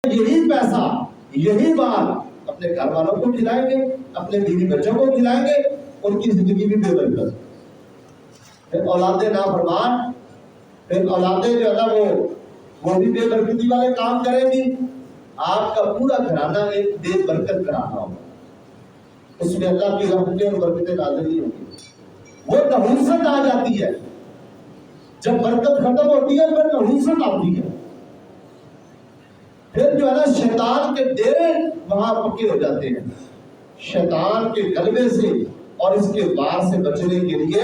یہی پیسہ یہی مال اپنے گھر والوں کو کھلائیں گے, اپنے بیوی بچوں کو کھلائیں گے, ان کی زندگی بھی بے برکت. پھر اولادیں نافرمان, پھر اولادیں جو ہے نا وہ بھی بے برکتی والے کام کریں گی. آپ کا پورا گھرانہ ایک بے برکت گھرانہ ہوگا, اس میں اللہ کی رحمتیں اور برکتیں نازل نہیں ہوگی. وہ نحوست آ جاتی ہے, جب برکت ختم ہوتی ہے پھر نحوست آتی ہے. پھر جو ہے نا شیطان کے ڈیرے وہاں پکے ہو جاتے ہیں. شیطان کے غلبے سے اور اس کے وار سے بچنے کے لیے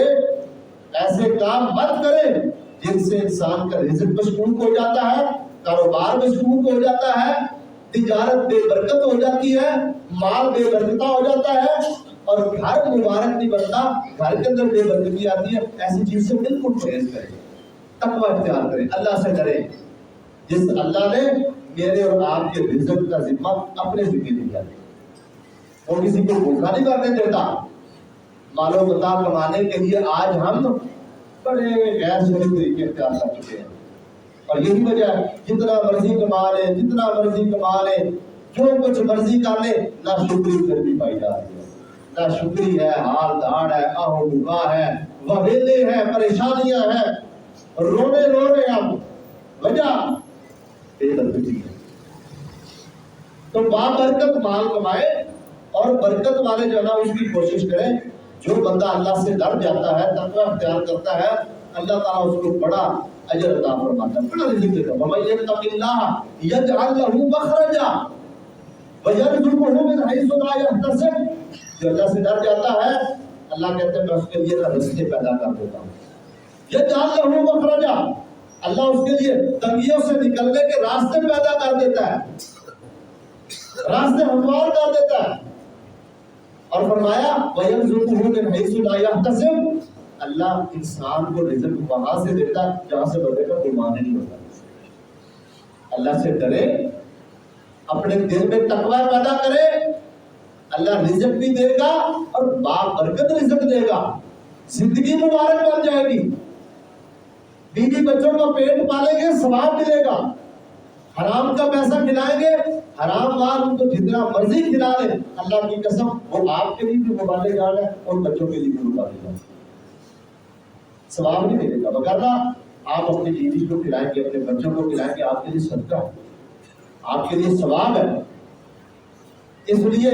ایسے کام مت کریں جن سے انسان کا رزق مشکوک ہو جاتا ہے, کاروبار مشکوک ہو جاتا ہے, تجارت بے برکت ہو جاتی ہے, مال بے برکتہ ہو جاتا ہے, اور گھر مبارک نہیں بنتا, گھر کے اندر بے برکتی آتی ہے. ایسی چیز سے بالکل پرہیز کریں, تقویٰ اختیار کریں, اللہ سے ڈریں. جس اللہ نے میرے اور آپ کے رزق کا ذمہ اپنے ذمہ لیا ہے, وہ کسی کو بھوکا نہیں کرنے دیتا. مال و متاع کمانے کے لیے آج ہم بڑے غیر شرعی طریقے اختیار کر چکے ہیں, اور یہی وجہ ہے جتنا مرضی کما لے, جتنا مرضی کما لے, جو کچھ مرضی کر لے, نہ شکری پھر بھی پائی جا رہی ہے. نہ شکری ہے, حال دھاڑ ہے, آہو بھگا ہے, وبیلے ہیں, پریشانیاں ہیں, رونے رو رہے ہم. وجہ بے برکتی ہے. تو بابرکت مال کمائے اور برکت والے جو ہے نا اس کی کوشش کریں. جو بندہ اللہ سے ڈر جاتا ہے, تقویٰ اختیار کرتا ہے, اللہ تعالیٰ اس کو بڑا اجر عطا فرماتا ہے, بڑا رزق دیتا ہے. وَمَن يَتَّقِ اللَّهَ يَجْعَل لَّهُ مَخْرَجًا وَيَرْزُقْهُ مِنْ حَيْثُ لَا يَحْتَسِبُ. جو اللہ سے ڈر جاتا ہے, اللہ کہتے ہیں میں اس کے لیے راستے پیدا کر دیتا ہوں. يَجْعَل لَّهُ مَخْرَجًا, اللہ اس کے لیے تنگیوں سے نکلنے کے راستے پیدا کر دیتا ہے, راستے ہموار کر دیتا ہے. اور فرمایا وَيَرْزُقُهُ مِنْ حَيْثُ لَا يَحْتَسِبُ, اللہ انسان کو رزق وہاں سے دیتا ہے جہاں سے بندے کا گمان نہیں ہوتا. اللہ سے ڈرے, اپنے دل میں تقویٰ پیدا کرے, اللہ رزق بھی دے گا اور بابرکت رزق دے گا. زندگی مبارک بن جائے گی, بیوی بچوں کا پیٹ پالیں گے, ثواب ملے گا. حرام کا پیسہ کھلائیں گے, حرام مال ان کو جتنا مرضی کھلا لیں, اللہ کی قسم وہ آپ کے لیے بھی مبالغ جان ہے اور بچوں کے لیے بھی مبالغ جان ہے, ثواب نہیں ملے گا. وگرنہ آپ اپنی بیوی کو کھلائیں گے, اپنے بچوں کو کھلائیں گے, آپ کے لیے صدقہ ہے, آپ کے لیے ثواب ہے. اس لیے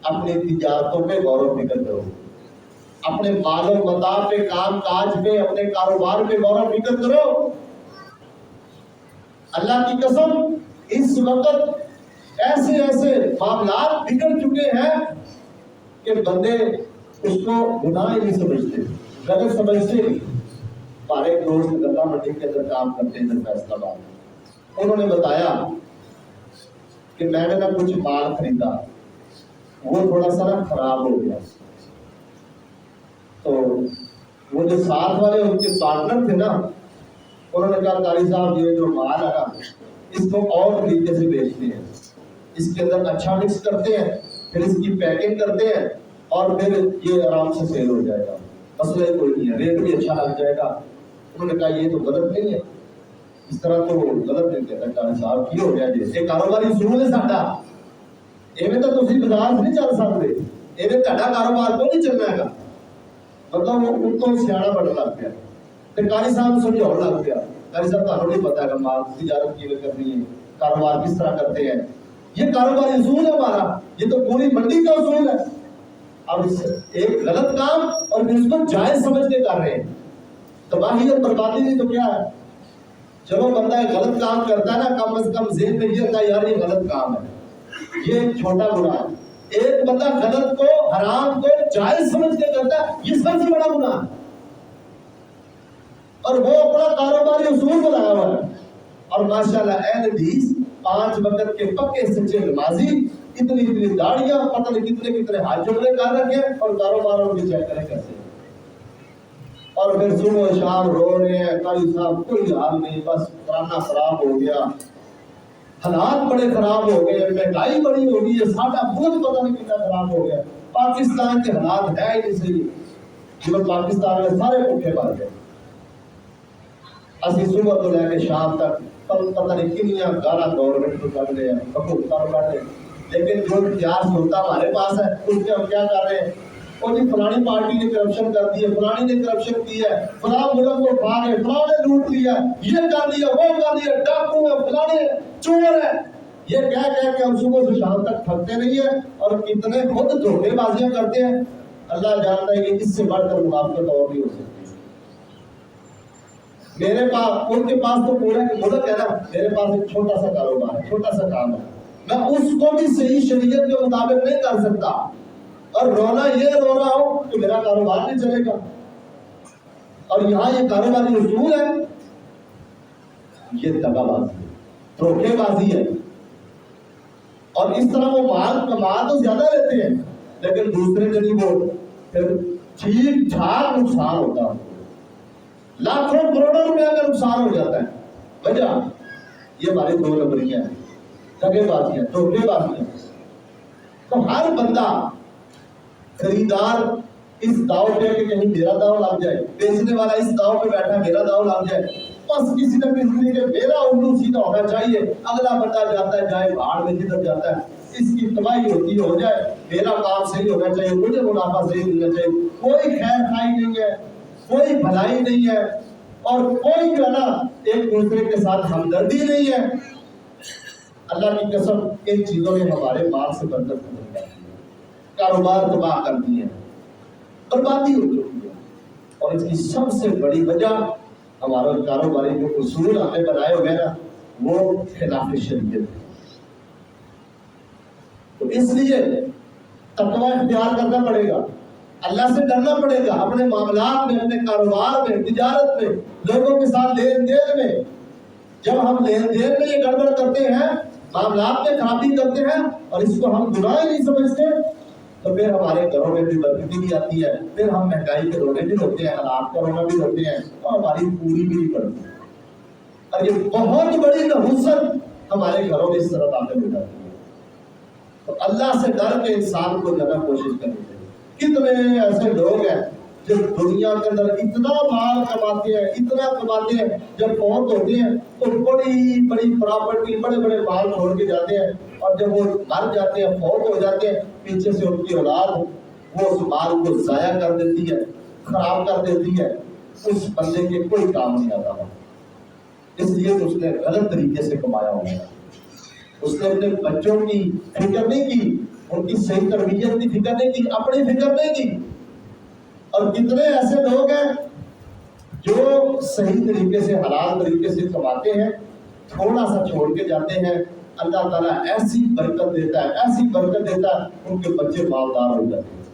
اپنی تجارتوں پہ غور و فکر کرو, اپنے مال و متاع پہ, کام کاج پہ, اپنے کاروبار پہ غور و فکر کرو. اللہ کی قسم اس وقت ایسے ایسے معاملات بگڑ چکے ہیں کہ بندے اس کو گناہ ہی نہیں سمجھتے, غلط سمجھتے نہیں. ہمارے ایک دوست گنگا منڈی کے اندر کام کرتے ہیں ادھر فیصلہ آباد, انہوں نے بتایا کہ میں نے نا کچھ مال خریدا, وہ تھوڑا سا نا خراب ہو گیا. تو وہ جو ساتھ والے ان کے پارٹنر تھے نا, انہوں نے کہا قاری صاحب یہ جو مال ہے نا اس کو اور طریقے سے بیچتے ہیں, اس کے اندر اچھا مکس کرتے ہیں, پھر اس کی پیکنگ کرتے ہیں, اور پھر یہ آرام سے سیل ہو جائے گا, مسئلہ کوئی نہیں ہے, ریٹ بھی اچھا لگ جائے گا. انہوں نے کہا یہ تو غلط نہیں ہے, اس طرح تو غلط نہیں کہتا قاری صاحب, کی ہو گیا جی یہ کاروباری اصول ہے ساڈا, ایویں تو تسی بازار نہیں چل سکتے, ایویں تہاڈا کاروبار کو نہیں چلنا ہے. مطلب وہ ان کو سیاڑا بڑا لگ گیا. پھر قاری صاحب سمجھاؤ لگ گیا, قاری صاحب تمہیں نہیں پتا ہے مال تجارت کی کرنی ہے, کاروبار کس طرح کرتے ہیں, یہ کاروباری اصول ہے ہمارا, یہ تو پوری منڈی کا اصول ہے. اب ایک غلط کام اور پھر اس کو جائز سمجھ کے کر رہے ہیں, تباہی اور بربادی نہیں تو کیا ہے. چلو بندہ ایک غلط کام کرتا ہے نا, کم از کم ذہن میں یہ ہوتا ہے یار یہ غلط کام ہے, یہ ایک چھوٹا گناہ ہے. ایک بندہ غلط کو, حرام کو جائز سمجھ کے کرتا ہے, یہ سب سے بڑا گناہ ہے, اور وہ اپنا کاروباری اصول بنایا ہوا ہے. اور ماشاءاللہ اہل حدیث 5 وقت کے پکے سچے نمازی, اتنی داڑیاں, پتہ نہیں کتنے ہاتھ جملے کر رکھے, اور کاروباروں کی چیک کریں کیسے. اور پھر صبح و شام رو رہے ہیں قاری صاحب کوئی حال نہیں, بس کھانا خراب ہو گیا, حالات بڑے خراب ہو گئے, مہنگائی بڑی ہو گئی ہے, ساڈا ملک پتہ نہیں کتنا خراب ہو گیا. پاکستان کے حالات ہے ہی نہیں صحیح, جو پاکستان میں سارے بھوکے مر گئے. اسی صبح تو لے کے شام تک پتہ نہیں کنیاں گالا گورنمنٹ کو کر رہے ہیں، حکومتوں کو کر رہے ہیں، لیکن جو اختیار سلطہ ہمارے پاس ہے اس میں ہم کیا کر رہے ہیں؟ اور جی فلانی پارٹی نے کرپشن کر دی ہے، فلانی نے کرپشن کی ہے، فلاں ملک کو کھا گئے، فلاں نے لوٹ لیا، یہ کر لیا، وہ کر لیا، ڈاکو ہے، فلانے چور ہے، یہ کہہ کے ہم صبح سے شام تک تھکتے نہیں ہیں اور کتنے خود دھوکے بازیاں کرتے ہیں۔ اللہ جانتا ہے کہ اس سے بڑھ کر منافقت اور نہیں ہو سکتی۔ میرے پاس، ان کے پاس تو پورا ملک ہے نا، میرے پاس ایک چھوٹا سا کاروبار ہے، چھوٹا سا کام ہے، میں اس کو بھی صحیح شریعت کے مطابق نہیں کر سکتا اور رونا یہ رو رہا ہوں کہ میرا کاروبار نہیں چلے گا، اور یہاں یہ کاروباری اصول ہے، یہ دغا بازی ہے، دھوکے بازی ہے، اور اس طرح وہ مال کما تو زیادہ لیتے ہیں لیکن دوسرے دن وہ پھر ٹھیک ٹھاک نقصان ہوتا ہے، لاکھوں کروڑوں روپے کا نقصان ہو جاتا ہے۔ وجہ یہ ہماری دو نمبریاں ہیں، دغے بازیاں، دھوکے بازیاں۔ تو ہر بندہ خریدار اس داؤ پہ کہ کہیں میرا داؤ لگ جائے، بیچنے والا اس داؤ پہ بیٹھا میرا داؤ لگ جائے، بس کسی نہ کسی طریقے میرا الٹو سیدھا ہونا چاہیے، اگلا بندہ جاتا ہے جائے بھاڑ میں جدھر جاتا ہے، اس کی تباہی ہوتی ہو جائے، میرا کام صحیح ہونا چاہیے، مجھے منافع صحیح ملنا چاہیے، کوئی خیر خائی نہیں ہے، کوئی بھلائی نہیں ہے، اور کوئی جو ہے نا ایک دوسرے کے ساتھ ہمدردی نہیں ہے۔ اللہ کی قسم ان چیزوں نے ہمارے مال سے برکت ختم کر دی ہے، کاروبار تباہ کر دی ہے، بربادی ہو چکی ہے، اور اس کی سب سے بڑی وجہ ہمارا کاروباری جو اصول ہم نے بنائے ہوئے نا وہ خلاف شریعت ہے۔ تو اس لیے تقوی اختیار کرنا پڑے گا، اللہ سے ڈرنا پڑے گا، اپنے معاملات میں، اپنے کاروبار میں، تجارت میں، لوگوں کے ساتھ لین دین میں۔ جب ہم لین دین میں یہ گڑبڑ کرتے ہیں، معاملات میں خرابی کرتے ہیں اور اس کو ہم گناہ نہیں سمجھتے تو پھر ہمارے گھروں میں بھی برکتی بھی آتی ہے، پھر ہم مہنگائی کے رونے بھی روتے ہیں، حالات کا رونا بھی روتے ہیں اور ہماری پوری بھی نہیں پڑتی۔ اور یہ بہت بڑی نحوست ہمارے گھروں میں اس طرح داخل ہو جاتی ہے۔ تو اللہ سے ڈر کے انسان کو زیادہ کوشش کرنی چاہیے۔ کتنے ایسے لوگ ہیں جو دنیا کے اندر اتنا مال کماتے ہیں، اتنا کماتے ہیں، جب فوت ہوتے ہیں تو بڑی بڑی پراپرٹی، بڑے بڑے مال چھوڑ کے جاتے ہیں، اور جب وہ مر جاتے ہیں، فوت ہو جاتے ہیں، پیچھے سے ان کی اولاد وہ اس مال کو ضائع کر دیتی ہے، خراب کر دیتی ہے، اس بندے کے کوئی کام نہیں آتا، اس لیے اس نے غلط طریقے سے کمایا ہوا ہے۔ اس نے اپنے بچوں کی فکر نہیں کی، ان کی صحیح تربیت کی فکر نہیں کی، اپنی فکر نہیں کی۔ اور کتنے ایسے لوگ ہیں جو صحیح طریقے سے، حلال طریقے سے کماتے ہیں، تھوڑا سا چھوڑ کے جاتے ہیں، اللہ تعالیٰ ایسی برکت دیتا ہے، ایسی برکت دیتا ہے، ان کے بچے مالدار ہو جاتے ہیں،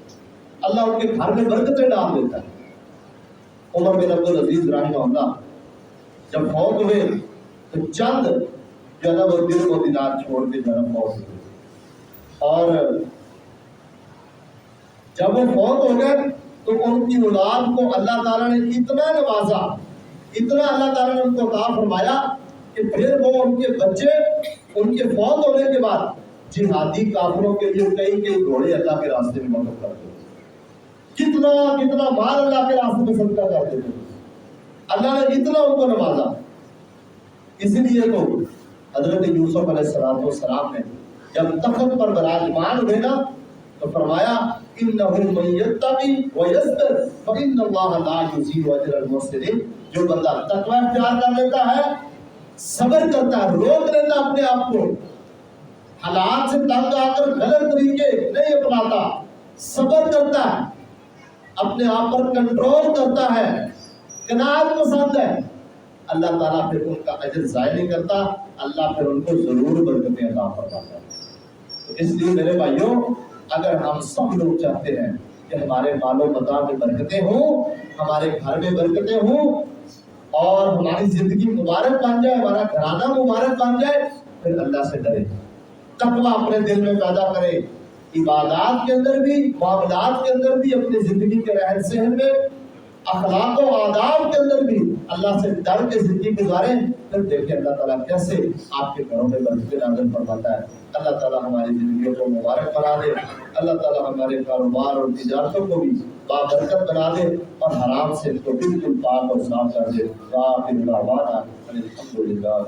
اللہ ان کے گھر میں برکتیں ڈال دیتا ہے۔ عمر بن عبدالعزیز رحمہ اللہ جب فوت ہوئے تو چند جو ہے نا وہ درہم و دینار چھوڑ کے جو ہے نا فوت ہوئے، اور جب وہ فوت ہو گئے تو ان کی اولاد کو اللہ تعالیٰ نے اتنا نوازا، اتنا اللہ تعالیٰ نے ان کو عطا فرمایا کہ پھر وہ ان کے بچے ان کے فوت ہونے کے بعد جہادی کافروں کے لیے کئی کئی گھوڑے اللہ کے راستے میں وقف کرتے تھے، کتنا کتنا مال اللہ کے راستے میں صدقہ کرتے تھے، اللہ نے اتنا ان کو نوازا۔ اسی لیے تو حضرت یوسف علیہ السلام نے جب تخت پر براجمان ہوئے نا تو فرمایا انه من يتقي ويصبر فان الله لا يضيع اجر المحسنين۔ جو بندہ تقوی اختیار کر لیتا ہے، صبر کرتا ہے، روک لیتا اپنے آپ کو، حالات سے تنگ آ کر غلط طریقے نہیں اپناتا، صبر کرتا ہے، اپنے آپ پر کنٹرول کرتا ہے، قناعت پسند ہے، اللہ تعالیٰ پھر ان کا اجر ضائع نہیں کرتا، اللہ پھر ان کو ضرور برکتیں عطا فرماتا ہے۔ تو اس لیے میرے بھائیوں، اگر ہم سب لوگ چاہتے ہیں کہ ہمارے مال و متاع میں برکتیں ہوں، ہمارے گھر میں برکتیں ہوں، اور ہماری زندگی مبارک بن جائے، ہمارا گھرانہ مبارک بن جائے، پھر اللہ سے ڈرے، تقویٰ اپنے دل میں پیدا کرے، عبادات کے اندر بھی، معاملات کے اندر بھی، اپنی زندگی کے رہن سہن میں اخلاق و آداب کے اندر بھی اللہ سے ڈر کے زندگی گزاریں، پھر دیکھیں اللہ تعالیٰ کیسے آپ کے گھروں میں برکتیں نازل فرماتا ہے۔ اللہ تعالیٰ ہماری زندگیوں کو مبارک بنا دے، اللہ تعالیٰ ہمارے کاروبار اور تجارتوں کو بھی بابرکت بنا دے اور حرام سے تو بالکل پاک اور صاف کر دے۔ وآخر دعوانا الحمدللہ۔